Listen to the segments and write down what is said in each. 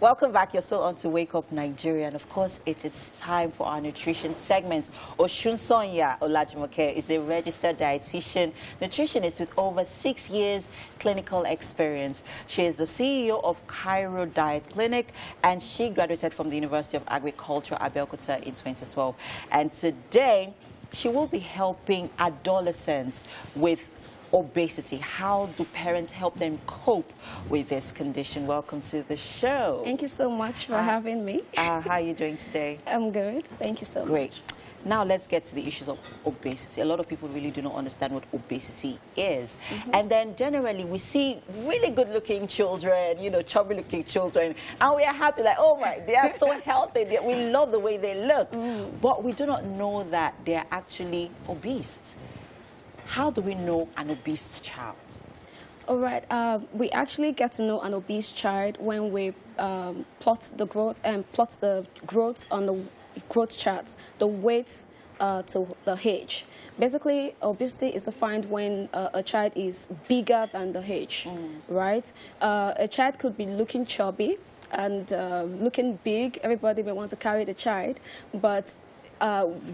Welcome back. You're still on to Wake Up Nigeria, and of course, it's time for our nutrition segment. Osunsanya Olajumoke is a registered dietitian, nutritionist with over 6 years clinical experience. She is the CEO of Cairo Diet Clinic, and she graduated from the University of Agriculture, Abeokuta, in 2012. And today, she will be helping adolescents with obesity. How do parents help them cope with this condition? Welcome to the show. Thank you so much for having me. How are you doing today? I'm good. Thank you so much. Great. Now let's get to the issues of obesity. A lot of people really do not understand what obesity is. And then generally we see really good looking children, you know, chubby looking children, and we are happy like, oh my, they are so healthy. We love the way they look. But we do not know that they are actually obese. How do we know an obese child? All right. We actually get to know an obese child when we plot the growth on the growth charts, the weight to the age. Basically, obesity is defined when a child is bigger than the age, right? A child could be looking chubby and looking big. Everybody may want to carry the child, but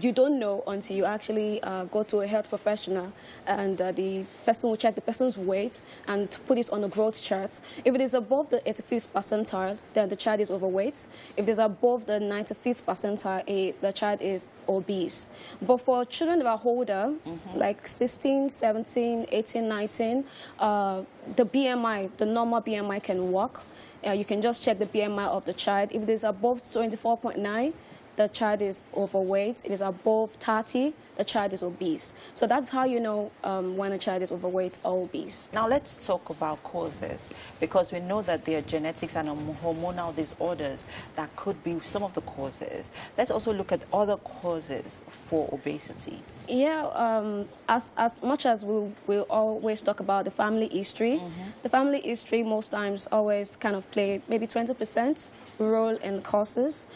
you don't know until you actually go to a health professional, and the person will check the person's weight and put it on a growth chart. If it is above the 85th percentile, then the child is overweight. If it is above the 95th percentile, the child is obese. But for children that are older, like 16, 17, 18, 19, the BMI, the normal BMI can work. You can just check the BMI of the child. If it is above 24.9, the child is overweight. If it's above 30, the child is obese. So that's how you know when a child is overweight or obese. Now let's talk about causes, because we know that there are genetics and hormonal disorders that could be some of the causes. Let's also look at other causes for obesity. Yeah, as much as we'll always talk about the family history, the family history most times always kind of play maybe 20% role in causes.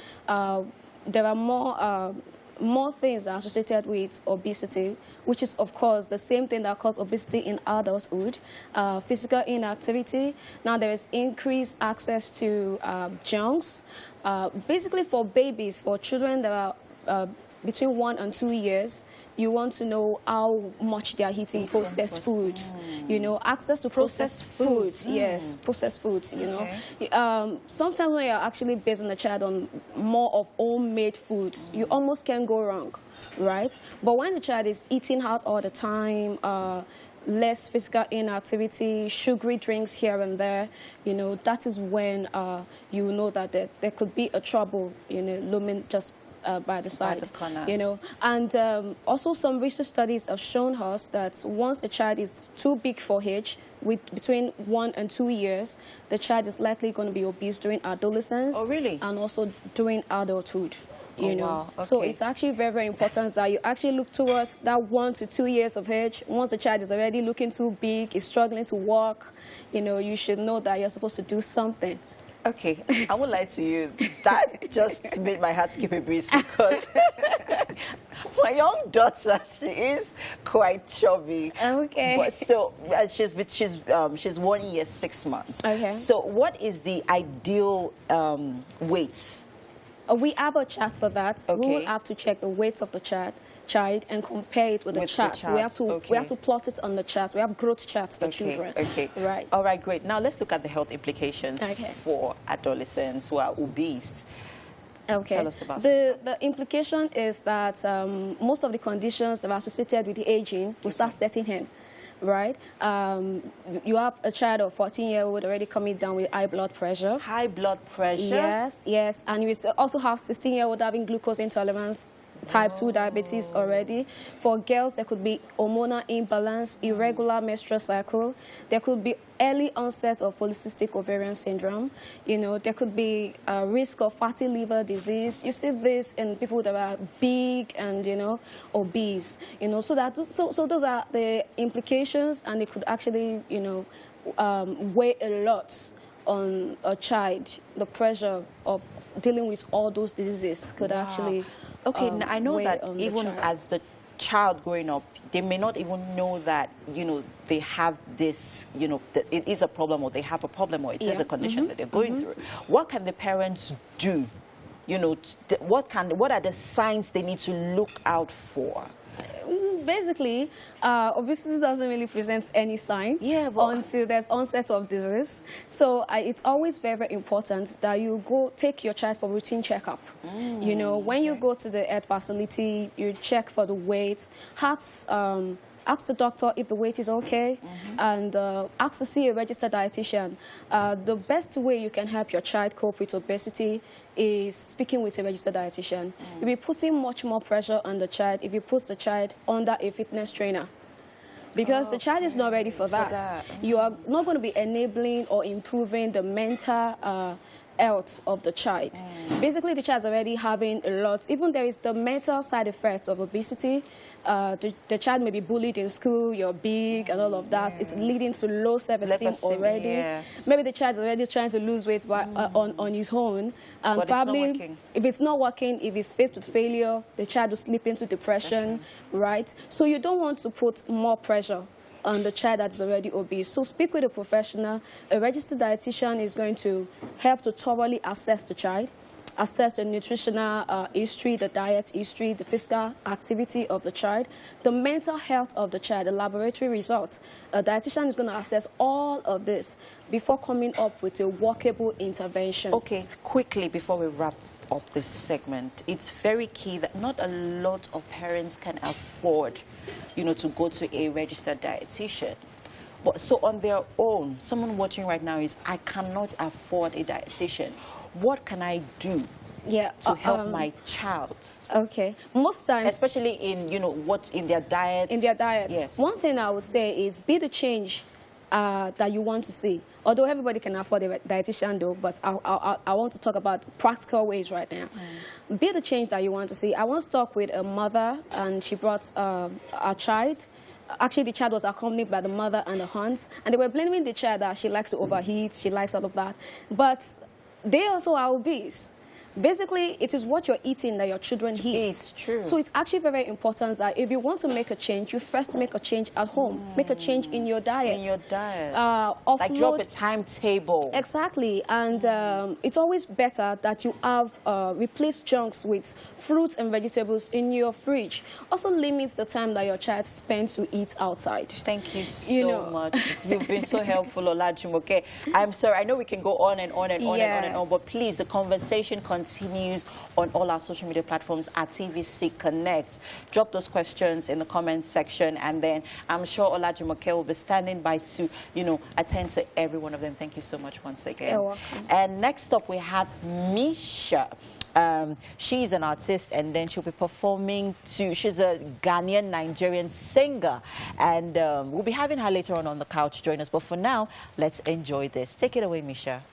There are more things associated with obesity, which is, of course, the same thing that causes obesity in adulthood, physical inactivity. Now, there is increased access to junks. Basically, for babies, for children that are between 1 and 2 years, you want to know how much they are eating processed foods. You know, access to processed foods. Yes, processed foods, you know. Sometimes when you're actually basing the child on more of homemade foods, you almost can't go wrong, right? But when the child is eating out all the time, less physical inactivity, sugary drinks here and there, you know, that is when you know that there could be a trouble, you know, looming just by the side, you know. And also some research studies have shown us that once a child is too big for age, between 1 and 2 years, the child is likely going to be obese during adolescence. Oh, really? And also during adulthood. You know, wow. Okay. So it's actually very, very important that you actually look towards that 1 to 2 years of age. Once the child is already looking too big, is struggling to walk, you know, you should know that you're supposed to do something. Okay, I won't lie to you. That just made my heart skip a beat, because my young daughter, she is quite chubby. Okay. But so she's 1 year 6 months. Okay. So what is the ideal weight? We have a chart for that. Okay. We will have to check the weight of the child and compare it with the chart. So we have to plot it on the chart. We have growth charts for children. Okay. Right. All right, great. Now let's look at the health implications for adolescents who are obese. Okay. Tell us about the implication is that most of the conditions that are associated with the aging will start setting in. Right? You have a child of 14-year-old already coming down with high blood pressure. High blood pressure? Yes, yes. And you also have 16-year-old having glucose intolerance, type 2 diabetes already. For girls, there could be hormonal imbalance, irregular menstrual cycle. There could be early onset of polycystic ovarian syndrome. You know, there could be a risk of fatty liver disease. You see this in people that are big and, you know, obese. You know, so those are the implications, and it could actually, you know, weigh a lot on a child. The pressure of dealing with all those diseases could actually Okay, I know that even child growing up, they may not even know that, you know, they have this, you know, that it is a problem, or they have a problem, or it is a condition that they're going through. What can the parents do? You know, what are the signs they need to look out for? Basically, obesity doesn't really present any sign until there's onset of disease. So it's always very, very important that you go take your child for routine checkup. You know, when you go to the health facility, you check for the weight, ask the doctor if the weight is okay, and ask to see a registered dietitian. The best way you can help your child cope with obesity is speaking with a registered dietitian. You'll be putting much more pressure on the child if you put the child under a fitness trainer, because the child is not ready for that. You are not going to be enabling or improving the mental health of the child. Basically, the child is already having a lot. Even there is the mental side effects of obesity. The child may be bullied in school, you're big, and all of that. It's leading to low self-esteem already. Maybe the child is already trying to lose weight on his own. And but probably, if it's not working, if he's faced with failure, the child will slip into depression, right? So you don't want to put more pressure on the child that's already obese. So speak with a professional. A registered dietitian is going to help to thoroughly assess the child, assess the nutritional history, the diet history, the physical activity of the child, the mental health of the child, the laboratory results. A dietitian is going to assess all of this before coming up with a workable intervention. Okay, quickly before we wrap up this segment, it's very key that not a lot of parents can afford, you know, to go to a registered dietitian. But so on their own, someone watching right now is, I cannot afford a dietitian. What can I do to help my child? Okay, most times, especially in, you know, what's in their diet. In their diet. Yes. One thing I would say is be the change that you want to see. Although everybody can afford a dietitian, though, but I want to talk about practical ways right now. Be the change that you want to see. I once talked with a mother, and she brought a child. Actually, the child was accompanied by the mother and the aunts, and they were blaming the child that she likes to overheat, she likes all of that. But they also are obese. Basically, it is what you're eating that your children eat. It's true. So it's actually very important that if you want to make a change, you first make a change at home. Make a change in your diet. In your diet. Like drop a timetable. Exactly. And it's always better that you have replaced junks with fruits and vegetables in your fridge. Also limits the time that your child spends to eat outside. Thank you so much. You've been so helpful, Olajumoke. I'm sorry, I know we can go on and on and on and on and on, but please, the conversation continues on all our social media platforms at TVC Connect. Drop those questions in the comments section, and then I'm sure Olajumoke will be standing by to, you know, attend to every one of them. Thank you so much once again. You're welcome. And next up, we have Misha. She's an artist, and then she'll be performing to, she's a Ghanaian Nigerian singer, and we'll be having her later on the couch join us. But for now, let's enjoy this. Take it away, Misha.